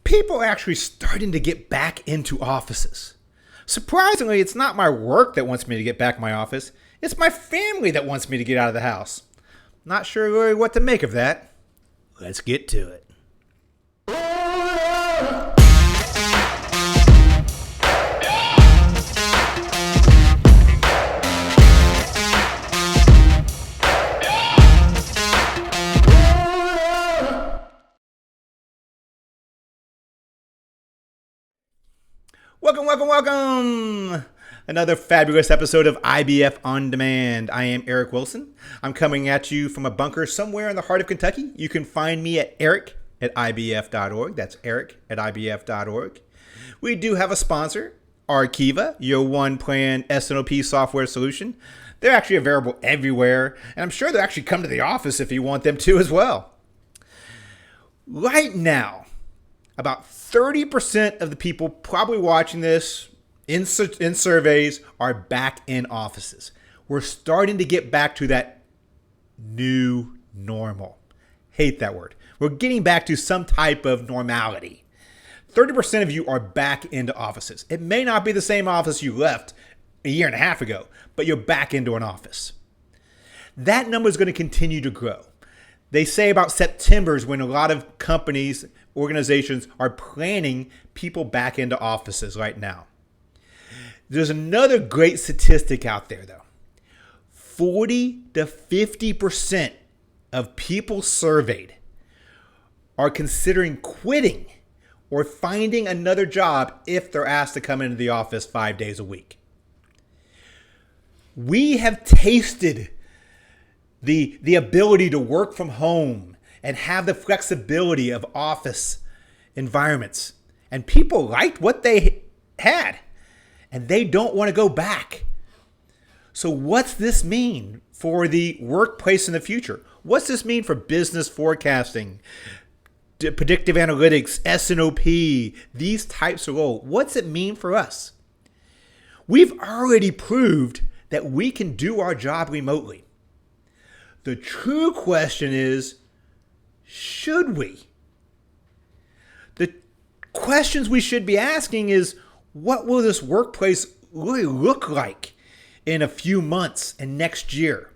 People are actually starting to get back into offices. Surprisingly, it's not my work that wants me to get back in my office. It's my family that wants me to get out of the house. Not sure really what to make of that. Let's get to it. Welcome. Another fabulous episode of IBF On Demand. I am Eric Wilson. I'm coming at you from a bunker somewhere in the heart of Kentucky. You can find me at eric@ibf.org. That's eric@ibf.org. We do have a sponsor, Arkiva, your one-plan s&op software solution. They're actually available everywhere, and I'm sure they'll actually come to the office if you want them to as well. Right now, about 30% of the people probably watching this in surveys are back in offices. We're starting to get back to that new normal. Hate that word. We're getting back to some type of normality. 30% of you are back into offices. It may not be the same office you left a year and a half ago, but you're back into an office. That number is going to continue to grow. They say about September is when a lot of companies, organizations are planning people back into offices right now. There's another great statistic out there, though. 40 to 50% of people surveyed are considering quitting or finding another job if they're asked to come into the office 5 days a week. We have tasted the ability to work from home and have the flexibility of office environments. And people liked what they had, and they don't want to go back. So what's this mean for the workplace in the future? What's this mean for business forecasting, predictive analytics, S&op, these types of roles? What's it mean for us? We've already proved that we can do our job remotely. The true question is, should we? The questions we should be asking is, what will this workplace really look like in a few months and next year?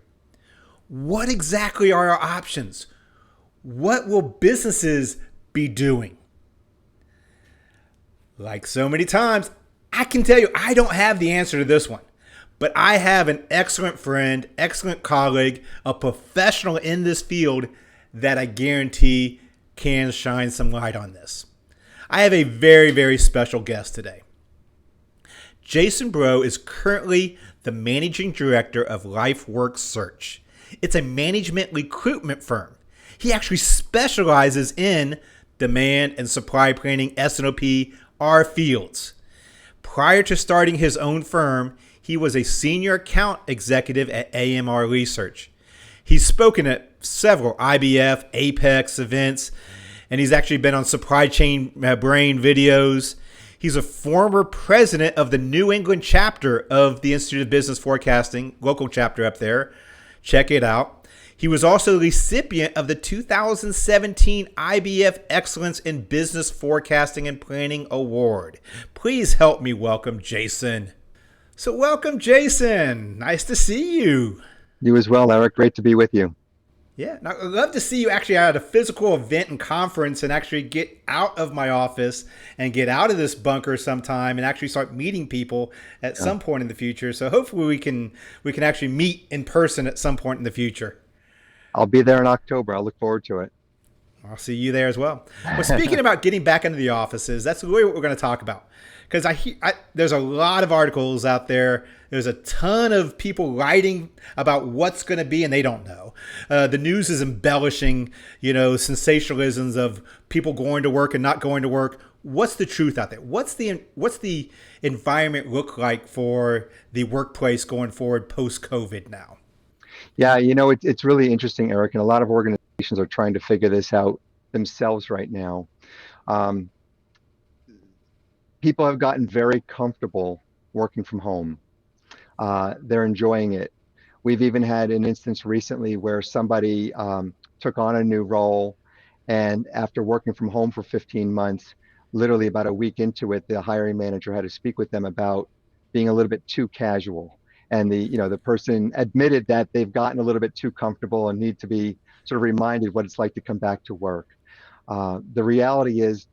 What exactly are our options? What will businesses be doing? Like so many times, I can tell you I don't have the answer to this one. But I have an excellent friend, excellent colleague, a professional in this field that I guarantee can shine some light on this. I have a very, very special guest today. Jason Bro is currently the managing director of LifeWorks Search. It's a management recruitment firm. He actually specializes in demand and supply planning, S&op, our fields. Prior to starting his own firm, he was a senior account executive at AMR Research. He's spoken at several IBF, Apex events, and he's actually been on Supply Chain Brain videos. He's a former president of the New England chapter of the Institute of Business Forecasting, local chapter up there. Check it out. He was also the recipient of the 2017 IBF Excellence in Business Forecasting and Planning Award. Please help me welcome Jason. So welcome, Jason. Nice to see you. You as well, Eric. Great to be with you. Yeah, now, I'd love to see you actually at a physical event and conference and actually get out of my office and get out of this bunker sometime and actually start meeting people at some point in the future. So hopefully we can actually meet in person at some point in the future. I'll be there in October. I'll look forward to it. I'll see you there as well. Well, speaking about getting back into the offices, that's really what we're going to talk about. Because there's a lot of articles out there. There's a ton of people writing about what's going to be, and they don't know. The news is embellishing, sensationalisms of people going to work and not going to work. What's the truth out there? What's the environment look like for the workplace going forward post-COVID now? Yeah, it's really interesting, Eric, and a lot of organizations are trying to figure this out themselves right now. People have gotten very comfortable working from home. They're enjoying it. We've even had an instance recently where somebody took on a new role, and after working from home for 15 months, literally about a week into it, the hiring manager had to speak with them about being a little bit too casual. And the person admitted that they've gotten a little bit too comfortable and need to be sort of reminded what it's like to come back to work. The reality is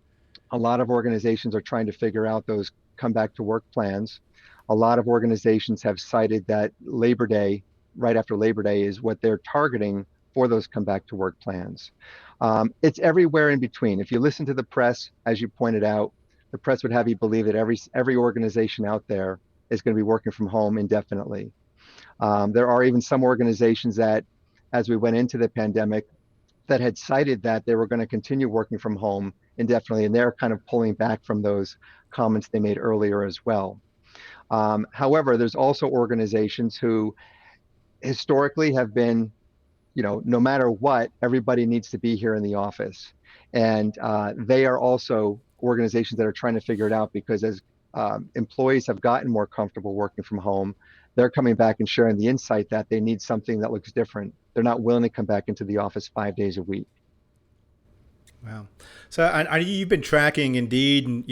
a lot of organizations are trying to figure out those come back to work plans. A lot of organizations have cited that Labor Day, right after Labor Day, is what they're targeting for those come back to work plans. It's everywhere in between. If you listen to the press, as you pointed out, the press would have you believe that every organization out there is going to be working from home indefinitely. There are even some organizations that, as we went into the pandemic, that had cited that they were going to continue working from home indefinitely, and they're kind of pulling back from those comments they made earlier as well. However, there's also organizations who historically have been, no matter what, everybody needs to be here in the office. And they are also organizations that are trying to figure it out because as employees have gotten more comfortable working from home, they're coming back and sharing the insight that they need something that looks different. They're not willing to come back into the office 5 days a week. Wow. So you've been tracking Indeed, and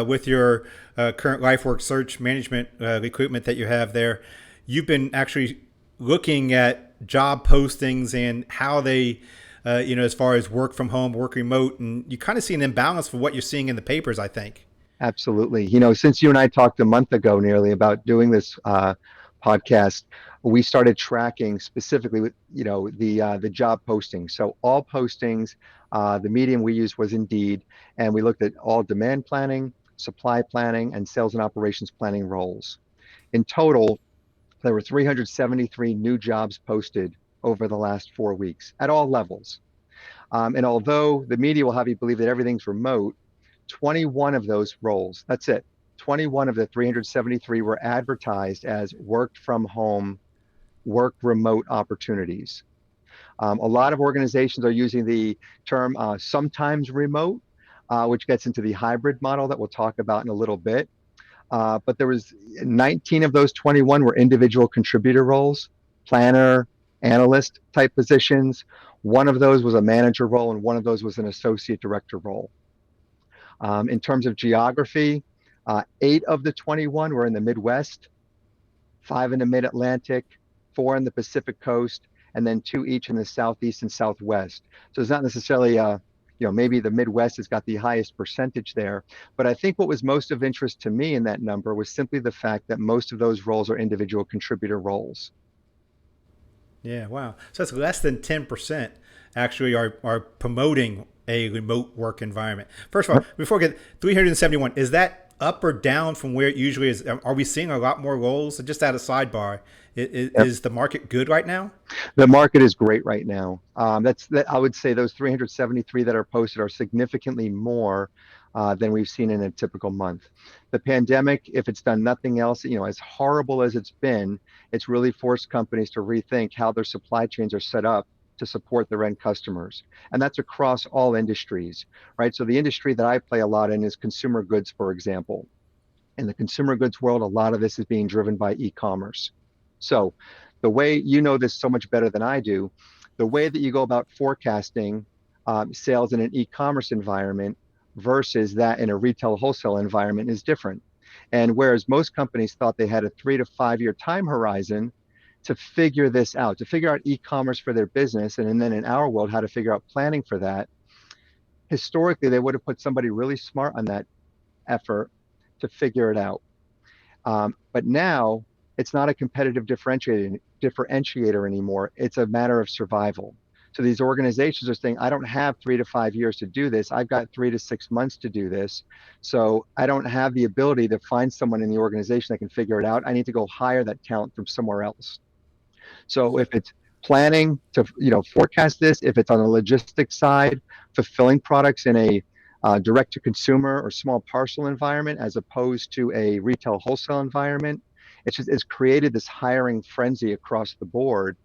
with your current LifeWork search management equipment that you have there, you've been actually looking at job postings and how they, as far as work from home, work remote, and you kind of see an imbalance for what you're seeing in the papers, I think. Absolutely. Since you and I talked a month ago nearly about doing this podcast, we started tracking specifically with, the job postings. So all postings, the medium we used was Indeed, and we looked at all demand planning, supply planning, and sales and operations planning roles. In total, there were 373 new jobs posted over the last 4 weeks at all levels. And although the media will have you believe that everything's remote, 21 of those roles, that's it, 21 of the 373 were advertised as work from home, work remote opportunities. A lot of organizations are using the term sometimes remote, which gets into the hybrid model that we'll talk about in a little bit. But there was 19 of those 21 were individual contributor roles, planner, analyst type positions. One of those was a manager role, and one of those was an associate director role. In terms of geography, 8 of the 21 were in the Midwest, 5 in the Mid-Atlantic, 4 in the Pacific Coast, and then 2 each in the Southeast and Southwest. So it's not necessarily, maybe the Midwest has got the highest percentage there. But I think what was most of interest to me in that number was simply the fact that most of those roles are individual contributor roles. Yeah, wow. So that's less than 10% actually are promoting a remote work environment. First of all, before we get 371, is that up or down from where it usually is? Are we seeing a lot more roles? Just at a sidebar, is the market good right now? The market is great right now. I would say those 373 that are posted are significantly more than we've seen in a typical month. The pandemic, if it's done nothing else, as horrible as it's been, it's really forced companies to rethink how their supply chains are set up to support their end customers. And that's across all industries, right? So the industry that I play a lot in is consumer goods, for example. In the consumer goods world, a lot of this is being driven by e-commerce. So the way, this so much better than I do, the way that you go about forecasting sales in an e-commerce environment versus that in a retail wholesale environment is different. And whereas most companies thought they had a 3 to 5 year time horizon to figure this out, to figure out e-commerce for their business, and then in our world, how to figure out planning for that, historically, they would have put somebody really smart on that effort to figure it out. But now it's not a competitive differentiator anymore. It's a matter of survival. So these organizations are saying, I don't have 3 to 5 years to do this. I've got 3 to 6 months to do this. So I don't have the ability to find someone in the organization that can figure it out. I need to go hire that talent from somewhere else. So if it's planning to forecast this, if it's on the logistics side, fulfilling products in a direct to consumer or small parcel environment as opposed to a retail wholesale environment, it's created this hiring frenzy across the board.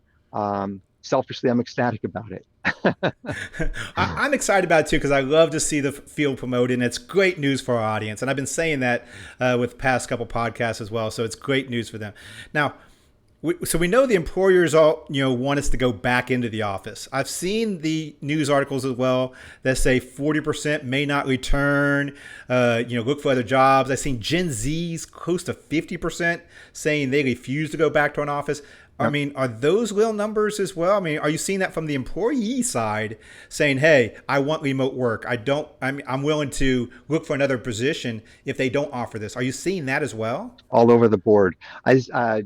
Selfishly, I'm ecstatic about it. I'm excited about it too because I love to see the field promoted, and it's great news for our audience. And I've been saying that with past couple podcasts as well. So it's great news for them. Now, So we know the employers all want us to go back into the office. I've seen the news articles as well that say 40% may not return. Look for other jobs. I've seen Gen Z's close to 50% saying they refuse to go back to an office. I Yep. mean, are those real numbers as well? I mean, are you seeing that from the employee side saying, "Hey, I want remote work. I don't. I'm willing to look for another position if they don't offer this." Are you seeing that as well? All over the board.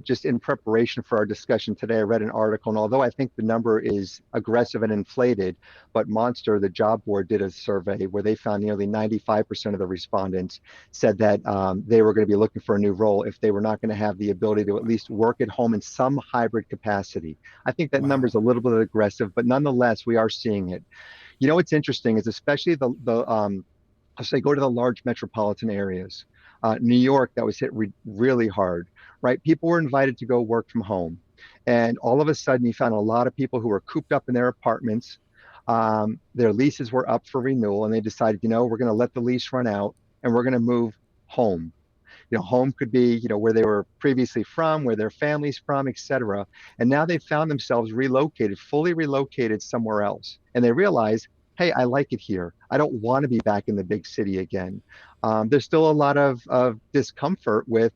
Just in preparation for our discussion today, I read an article, and although I think the number is aggressive and inflated, but Monster, the job board, did a survey where they found nearly 95% of the respondents said that they were going to be looking for a new role if they were not going to have the ability to at least work at home in some hybrid capacity. I think that number Wow. is a little bit aggressive, but nonetheless, we are seeing it. What's interesting is especially the I'll say go to the large metropolitan areas. New York, that was hit really hard, right? People were invited to go work from home. And all of a sudden, you found a lot of people who were cooped up in their apartments. Their leases were up for renewal, and they decided, we're going to let the lease run out and we're going to move home. Home could be, where they were previously from, where their family's from, etc. And now they found themselves relocated, fully relocated somewhere else. And they realize, hey, I like it here. I don't want to be back in the big city again. There's still a lot of discomfort with,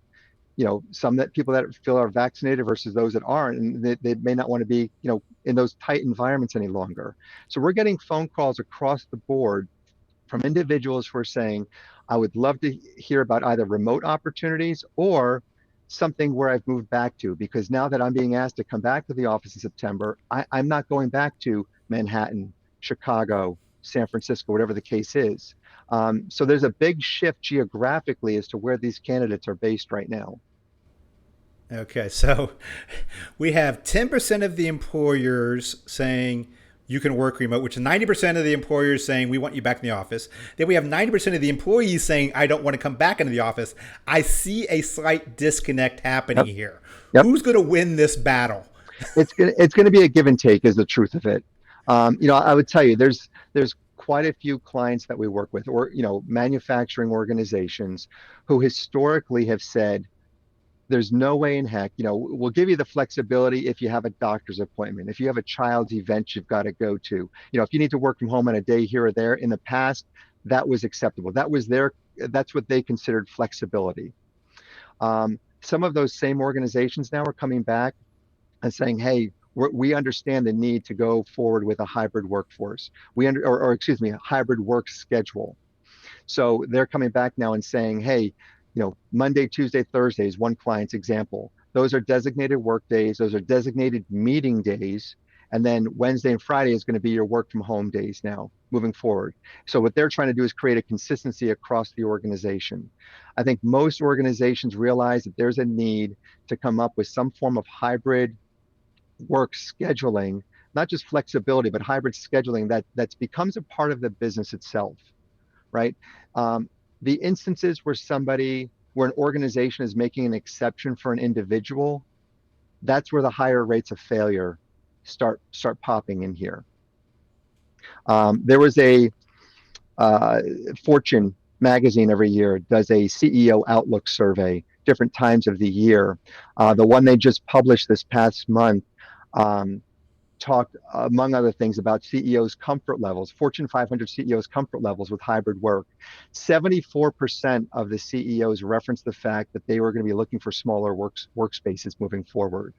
some that people that feel are vaccinated versus those that aren't, and they may not want to be, in those tight environments any longer. So we're getting phone calls across the board from individuals who are saying, I would love to hear about either remote opportunities or something where I've moved back to, because now that I'm being asked to come back to the office in September, I'm not going back to Manhattan, Chicago, San Francisco, whatever the case is. So there's a big shift geographically as to where these candidates are based right now. Okay, so we have 10% of the employers saying you can work remote, which is 90% of the employers saying we want you back in the office. Then we have 90% of the employees saying I don't want to come back into the office. I see a slight disconnect happening Yep. here. Yep. Who's going to win this battle? It's gonna be a give and take is the truth of it. I would tell you there's quite a few clients that we work with, or manufacturing organizations who historically have said there's no way in heck, we'll give you the flexibility if you have a doctor's appointment, if you have a child's event you've got to go to, if you need to work from home on a day here or there. In the past, that was acceptable. That's what they considered flexibility. Some of those same organizations now are coming back and saying, hey, we understand the need to go forward with a hybrid workforce. Or excuse me, a hybrid work schedule. So they're coming back now and saying, hey, Monday, Tuesday, Thursdays, one client's example. Those are designated work days. Those are designated meeting days. And then Wednesday and Friday is going to be your work from home days now moving forward. So what they're trying to do is create a consistency across the organization. I think most organizations realize that there's a need to come up with some form of hybrid work scheduling, not just flexibility, but hybrid scheduling that becomes a part of the business itself, right? Um, the instances where an organization is making an exception for an individual, that's where the higher rates of failure start popping in here. There was a uh, Fortune magazine every year does a CEO outlook survey, different times of the year. The one they just published this past month um, talked, among other things, about CEOs' comfort levels, Fortune 500 CEOs' comfort levels with hybrid work. 74% of the CEOs referenced the fact that they were going to be looking for smaller workspaces moving forward.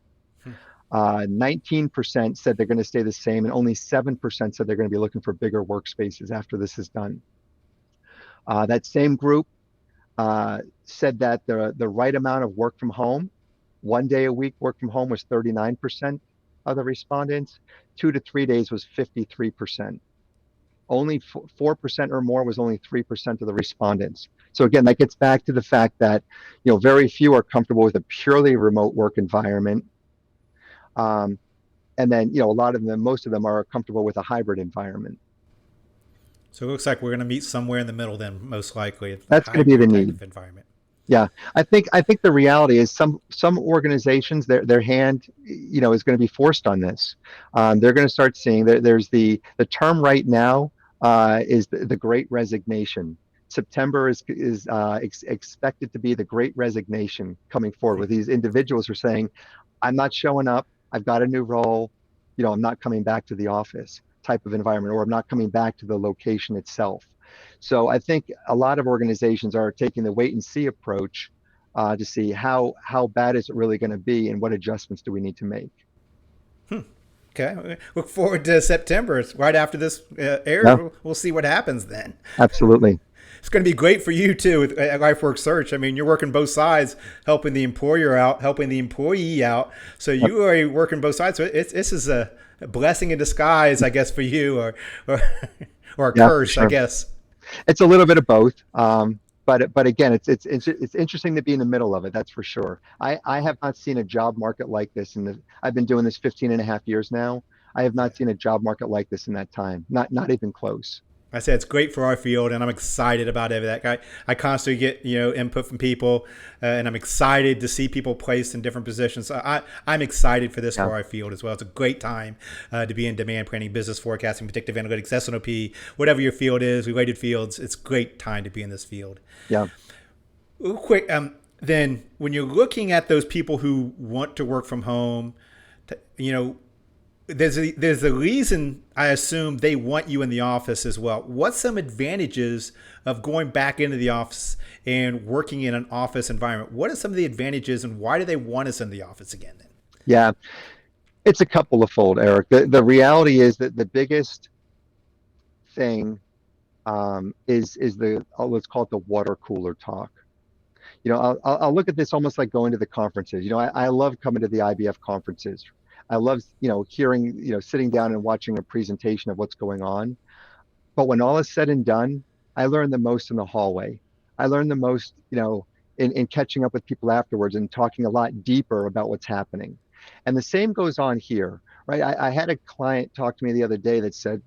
19% said they're going to stay the same, and only 7% said they're going to be looking for bigger workspaces after this is done. That same group said that the right amount of work from home, 1 day a week work from home, was 39% of the respondents. 2 to 3 days was 53%. Only 4% or more was only 3% of the respondents. So again, that gets back to the fact that very few are comfortable with a purely remote work environment. And then a lot of them, most of them are comfortable with a hybrid environment. So it looks like we're going to meet somewhere in the middle then, most likely, a That's going to be the hybrid type need. of environment. Yeah, I think the reality is some organizations their hand is going to be forced on this. They're going to start seeing that there's the term right now is the Great Resignation. September is expected to be the great resignation coming forward, where these individuals are saying, I'm not showing up. I've got a new role. I'm not coming back to the office type of environment, or I'm not coming back to the location itself. So I think a lot of organizations are taking the wait and see approach to see how bad is it really going to be and what adjustments do we need to make. Okay. Look forward to September. It's right after this airs. Yeah, We'll see what happens then. absolutely. It's going to be great for you too with LifeWork Search. I mean, you're working both sides, helping the employer out, helping the employee out. So Yep. you are working both sides. So this is a blessing in disguise, I guess, for you, or or a Yeah, for curse, I sure. guess. It's a little bit of both. But again, it's interesting to be in the middle of it. That's for sure. I have not seen a job market like this I've been doing this 15 and a half years now. I have Yeah. not seen a job market like this in that time. Not even close. I said it's great for our field, and I'm excited about it. I constantly get input from people, and I'm excited to see people placed in different positions. So I'm excited for this Yeah. for our field as well. It's a great time to be in demand planning, business forecasting, predictive analytics, S&op, whatever your field is, related fields. It's a great time to be in this field. Yeah. Real quick, then when you're looking at those people who want to work from home, you know, there's a reason I assume they want you in the office as well. What's some advantages of going back into the office and working in an office environment? What are some of the advantages, and why do they want us in the office again then? Yeah. It's a couple of fold, Eric. The reality is that the biggest thing is let's call it the water cooler talk. I'll look at this almost like going to the conferences. I love coming to the IBF conferences. I love, hearing, sitting down and watching a presentation of what's going on. But when all is said and done, I learn the most in the hallway. I learn the most, in catching up with people afterwards and talking a lot deeper about what's happening. And the same goes on here, right? I had a client talk to me the other day that said,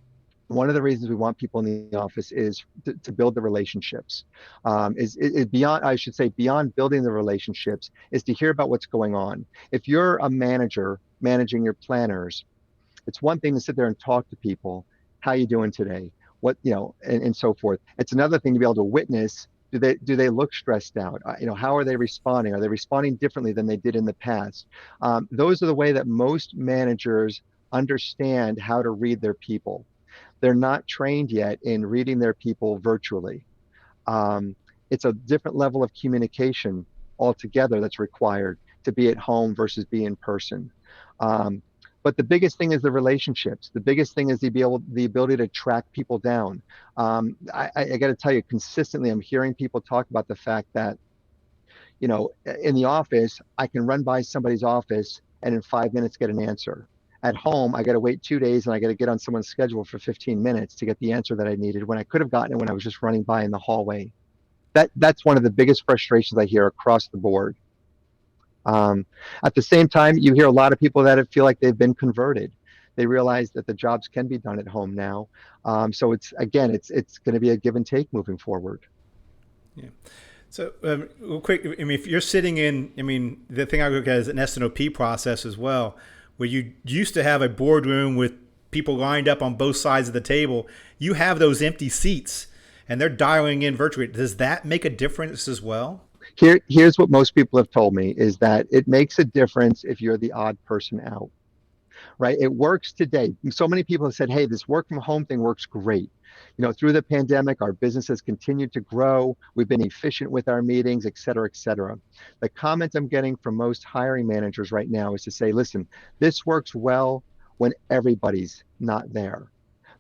one of the reasons we want people in the office is to build the relationships. Is beyond, I should say, beyond building the relationships, is to hear about what's going on. If you're a manager managing your planners, it's one thing to sit there and talk to people. How you doing today? What, and so forth. It's another thing to be able to witness. Do they look stressed out? How are they responding? Are they responding differently than they did in the past? Those are the way that most managers understand how to read their people. They're not trained yet in reading their people virtually. Um, it's a different level of communication altogether that's required to be at home versus be in person. Um, but the biggest thing is the relationships. The biggest thing is the ability to track people down. I got to tell you, consistently, I'm hearing people talk about the fact that, in the office, I can run by somebody's office and in 5 minutes get an answer. At home, I got to wait 2 days and I got to get on someone's schedule for 15 minutes to get the answer that I needed when I could have gotten it when I was just running by in the hallway. That's one of the biggest frustrations I hear across the board. Um, at the same time, you hear a lot of people that feel like they've been converted. They realize that the jobs can be done at home now. So it's going to be a give and take moving forward. Yeah. So, real quick, I mean, if you're sitting in, I mean, the thing I look at is an S&op process as well, where you used to have a boardroom with people lined up on both sides of the table. You have those empty seats, and they're dialing in virtually. Does that make a difference as well? Here's what most people have told me is that it makes a difference if you're the odd person out, right? It works today. So many people have said, hey, this work from home thing works great. Through the pandemic, our business has continued to grow. We've been efficient with our meetings, et cetera, et cetera. The comment I'm getting from most hiring managers right now is to say, listen, this works well when everybody's not there.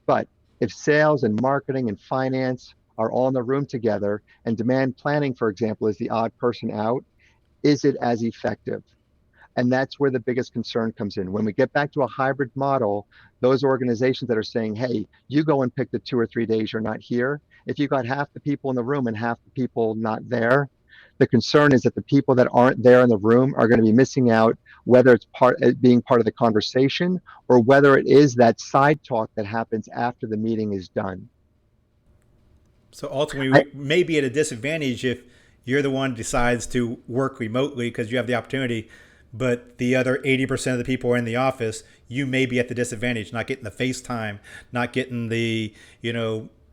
But if sales and marketing and finance are all in the room together and demand planning, for example, is the odd person out, is it as effective? And that's where the biggest concern comes in. When we get back to a hybrid model, those organizations that are saying, hey, you go and pick the 2 or 3 days you're not here. If you got half the people in the room and half the people not there, the concern is that the people that aren't there in the room are going to be missing out, whether it's being part of the conversation or whether it is that side talk that happens after the meeting is done. So ultimately, I, we may be at a disadvantage if you're the one who decides to work remotely because you have the opportunity, but the other 80% of the people are in the office. You may be at the disadvantage, not getting the FaceTime, not getting the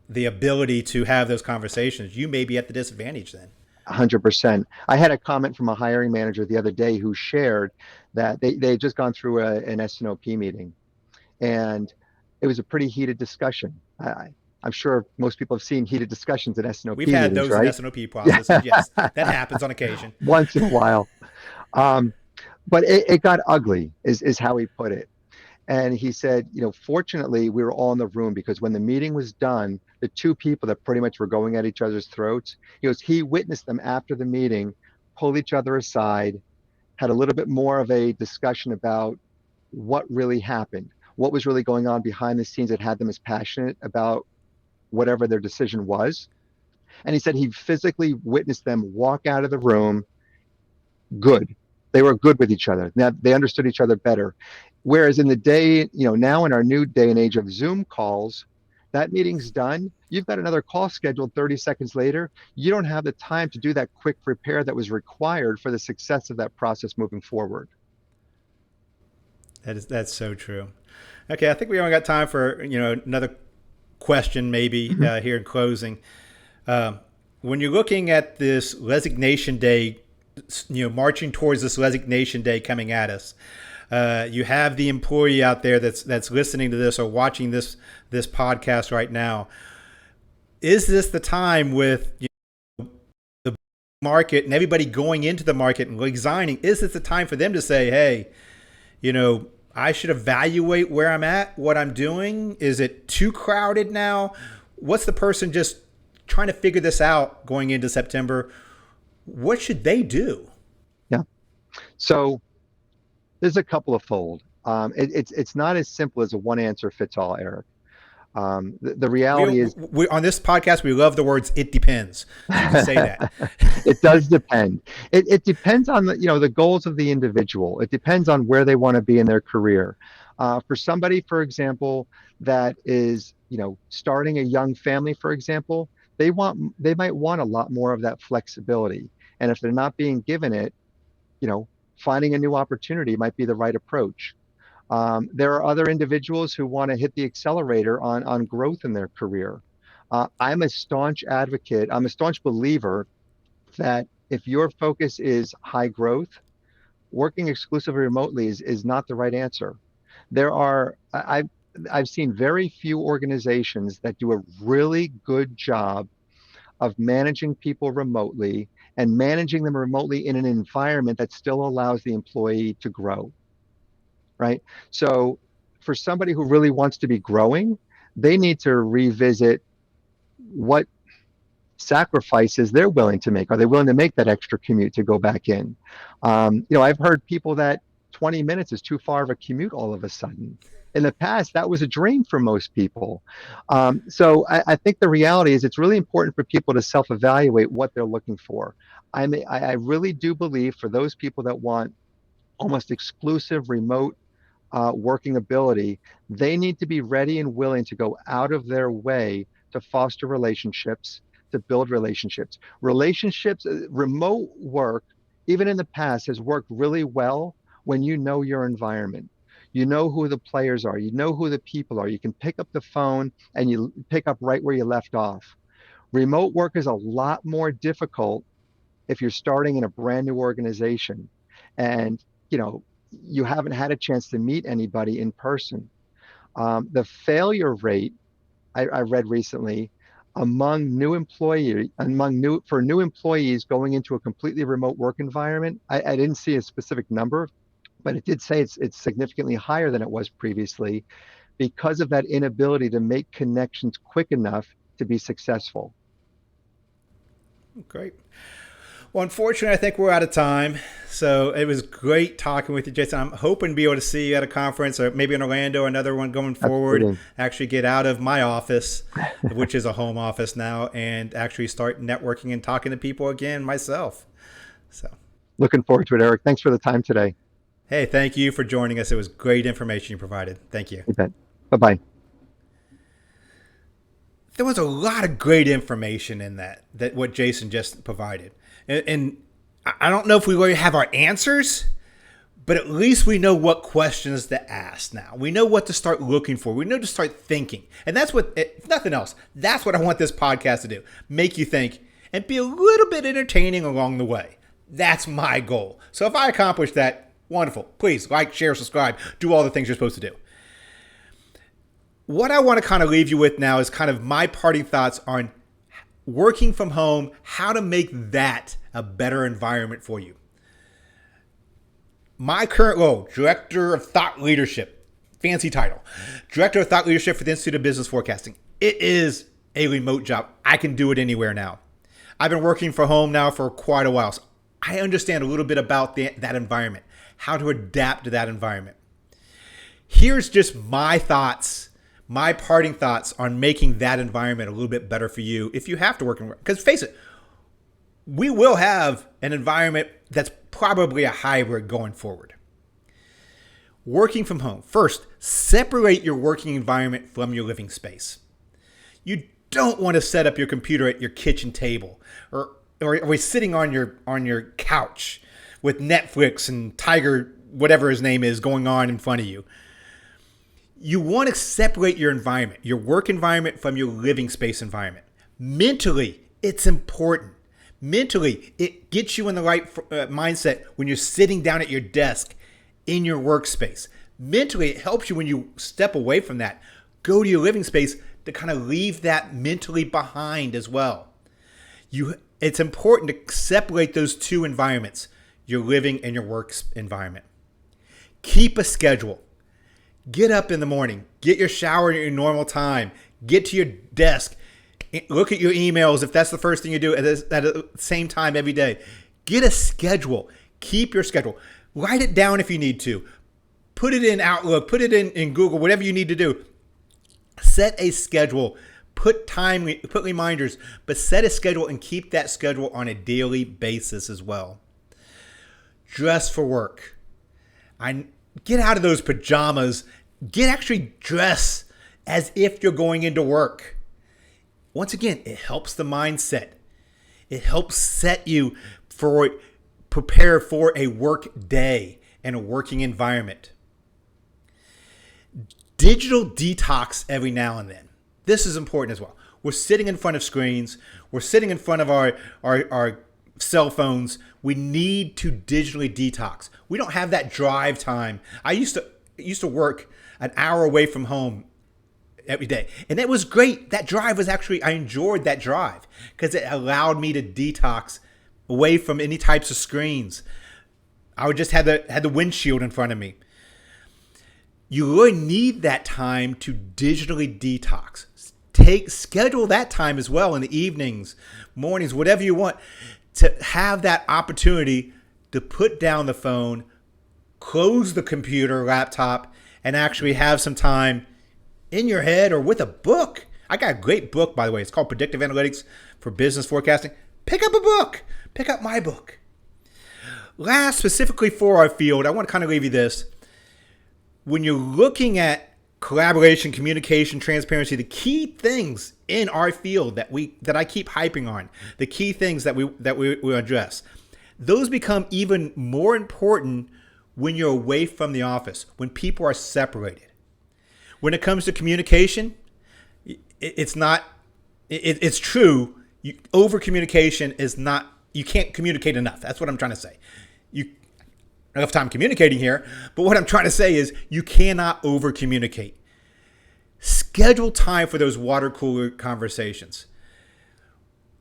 the ability to have those conversations, you may be at the disadvantage then. 100%. I had a comment from a hiring manager the other day who shared that they had just gone through an S&op meeting, and it was a pretty heated discussion. I'm sure most people have seen heated discussions in S&op We've had meetings, those in right? S&OP Yeah, processes. Yes, that happens on occasion. once in a while. Um, but it got ugly, is how he put it. And he said, fortunately, we were all in the room because when the meeting was done, the two people that pretty much were going at each other's throats, he witnessed them after the meeting, pull each other aside, had a little bit more of a discussion about what really happened, what was really going on behind the scenes that had them as passionate about whatever their decision was. And he said he physically witnessed them walk out of the room good. They were good with each other. Now they understood each other better. Whereas in the day, now in our new day and age of Zoom calls, that meeting's done. You've got another call scheduled 30 seconds later. You don't have the time to do that quick repair that was required for the success of that process moving forward. That's so true. Okay, I think we only got time for another question maybe here in closing. When you're looking at this resignation day, marching towards this resignation day coming at us, you have the employee out there that's listening to this or watching this podcast right now. Is this the time with the market and everybody going into the market and resigning? Is this the time for them to say, hey, I should evaluate where I'm at, what I'm doing? Is it too crowded now? What's the person just trying to figure this out going into September? What should they do? Yeah. So there's a couple of fold. It's not as simple as a one answer fits all, Eric. The reality is, we on this podcast, we love the words "it depends." So you can say that. It does depend. It depends on the goals of the individual. It depends on where they want to be in their career. For somebody, for example, that is starting a young family, for example, they might want a lot more of that flexibility. And if they're not being given it, finding a new opportunity might be the right approach. There are other individuals who want to hit the accelerator on growth in their career. I'm a staunch advocate. I'm a staunch believer that if your focus is high growth, working exclusively remotely is not the right answer. I've seen very few organizations that do a really good job of managing people remotely and managing them remotely in an environment that still allows the employee to grow, right? So for somebody who really wants to be growing, they need to revisit what sacrifices they're willing to make. Are they willing to make that extra commute to go back in? I've heard people that 20 minutes is too far of a commute all of a sudden. In the past, that was a dream for most people. So I think the reality is it's really important for people to self-evaluate what they're looking for. I really do believe for those people that want almost exclusive remote working ability, they need to be ready and willing to go out of their way to foster relationships, to build relationships. Remote work, even in the past, has worked really well when you know your environment. You know who the players are. You know who the people are. You can pick up the phone and you pick up right where you left off. Remote work is a lot more difficult if you're starting in a brand new organization and you haven't had a chance to meet anybody in person. The failure rate I read recently among new employees going into a completely remote work environment, I didn't see a specific number, but it did say it's significantly higher than it was previously because of that inability to make connections quick enough to be successful. Great. Well, unfortunately, I think we're out of time. So it was great talking with you, Jason. I'm hoping to be able to see you at a conference or maybe in Orlando, another one going forward. Absolutely. Actually get out of my office, which is a home office now, and actually start networking and talking to people again myself. So looking forward to it, Eric. Thanks for the time today. Hey, thank you for joining us. It was great information you provided. Thank you. You bet. Bye-bye. There was a lot of great information in that what Jason just provided. And I don't know if we really have our answers, But at least we know what questions to ask now. We know what to start looking for. We know to start thinking. And that's what, if nothing else, that's what I want this podcast to do. Make you think and be a little bit entertaining along the way. That's my goal. So if I accomplish that, wonderful. Please like, share, subscribe, do all the things you're supposed to do. What I want to kind of leave you with now is kind of my parting thoughts on working from home, how to make that a better environment for you. My current role, Director of Thought Leadership, fancy title, Director of Thought Leadership for the Institute of Business Forecasting. It is a remote job. I can do it anywhere now. I've been working from home now for quite a while, so I understand a little bit about that environment, how to adapt to that environment. Here's just my thoughts, my parting thoughts on making that environment a little bit better for you if you have to work in work. Because face it, we will have an environment that's probably a hybrid going forward. Working from home. First, separate your working environment from your living space. You don't want to set up your computer at your kitchen table or sitting on your couch with Netflix and Tiger, whatever his name is, going on in front of you. You want to separate your environment, your work environment from your living space environment. Mentally, it's important. Mentally, it gets you in the right mindset when you're sitting down at your desk in your workspace. Mentally, it helps you when you step away from that, go to your living space to kind of leave that mentally behind as well. It's important to separate those two environments, your living and your work environment. Keep a schedule. Get up in the morning, get your shower at your normal time, get to your desk, look at your emails if that's the first thing you do at the same time every day. Get a schedule. Keep your schedule. Write it down if you need to. Put it in Outlook, put it in Google, whatever you need to do. Set a schedule. Put reminders, but set a schedule and keep that schedule on a daily basis as well. Dress for work. Get out of those pajamas. Actually dress as if you're going into work. Once again, it helps the mindset. It helps set you prepare for a work day and a working environment. Digital detox every now and then. This is important as well. We're sitting in front of screens. We're sitting in front of our cell phones. We need to digitally detox. We don't have that drive time. I used to work an hour away from home every day, and it was great. That drive was I enjoyed that drive because it allowed me to detox away from any types of screens. I would just had the windshield in front of me. You really need that time to digitally detox. Schedule that time as well in the evenings, mornings, whatever you want, to have that opportunity to put down the phone, close the computer, laptop, and actually have some time in your head or with a book. I got a great book, by the way. It's called Predictive Analytics for Business Forecasting. Pick up a book. Pick up my book. Last, specifically for our field, I want to kind of leave you this. When you're looking at collaboration, communication, transparency, the key things in our field that I keep hyping on, the key things that we address, those become even more important when you're away from the office, when people are separated. When it comes to communication, it's true. Over communication is not. You can't communicate enough. That's what I'm trying to say. Enough time communicating here, but what I'm trying to say is you cannot over communicate. Schedule time for those water cooler conversations.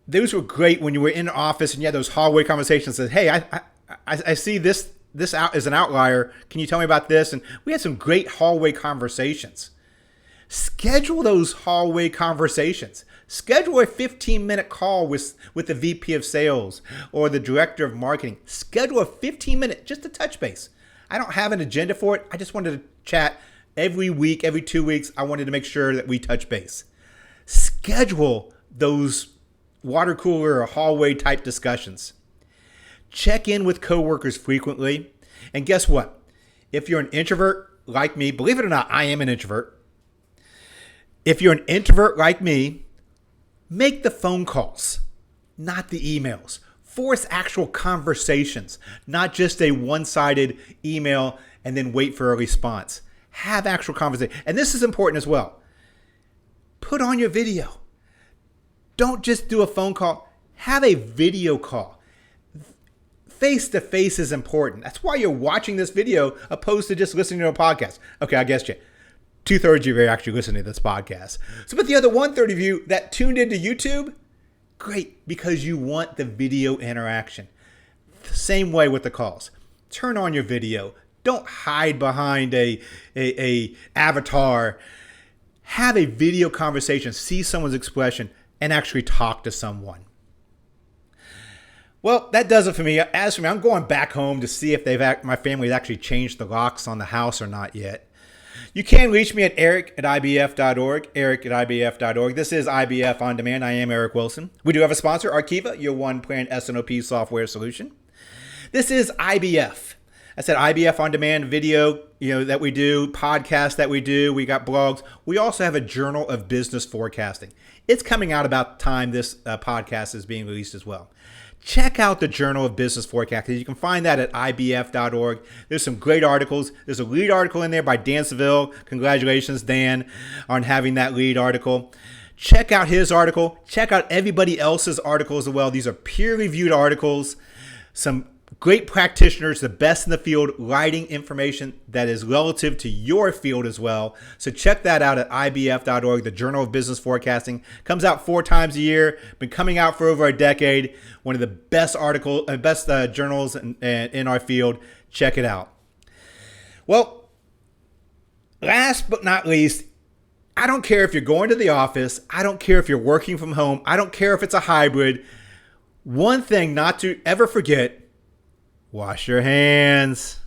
Those were great when you were in the office and you had those hallway conversations that, hey, I see this out as an outlier. Can you tell me about this? And we had some great hallway conversations. Schedule those hallway conversations. Schedule a 15-minute call with the VP of sales or the director of marketing. Schedule a 15-minute, just a touch base. I don't have an agenda for it. I just wanted to chat every week, every 2 weeks. I wanted to make sure that we touch base. Schedule those water cooler or hallway type discussions. Check in with coworkers frequently. And guess what? If you're an introvert like me, believe it or not, I am an introvert. If you're an introvert like me, make the phone calls, not the emails. Force actual conversations, not just a one-sided email and then wait for a response. Have actual conversation. And this is important as well. Put on your video. Don't just do a phone call. Have a video call. Face-to-face is important. That's why you're watching this video opposed to just listening to a podcast. Okay, I guessed you. 2/3 of you are actually listening to this podcast. So, but the other 1/3 of you that tuned into YouTube, great, because you want the video interaction. The same way with the calls. Turn on your video. Don't hide behind a avatar. Have a video conversation. See someone's expression and actually talk to someone. Well, that does it for me. As for me, I'm going back home to see if my family's actually changed the locks on the house or not yet. You can reach me at eric@ibf.org, eric@ibf.org. This is IBF On Demand. I am Eric Wilson. We do have a sponsor, Arkiva, your one-plan S&op software solution. This is IBF. I said IBF On Demand video, that we do, podcasts that we do. We got blogs. We also have a Journal of Business Forecasting. It's coming out about the time this podcast is being released as well. Check out the Journal of Business Forecasting. You can find that at ibf.org. There's some great articles. There's a lead article in there by Dan Seville. Congratulations, Dan, on having that lead article. Check out his article. Check out everybody else's articles as well. These are peer-reviewed articles. Some great practitioners, the best in the field, writing information that is relative to your field as well. So check that out at ibf.org. The Journal of Business Forecasting comes out 4 times a year. Been coming out for over a decade. One of the best journals in our field. Check it out. Well, last but not least, I don't care if you're going to the office. I don't care if you're working from home. I don't care if it's a hybrid. One thing not to ever forget: wash your hands.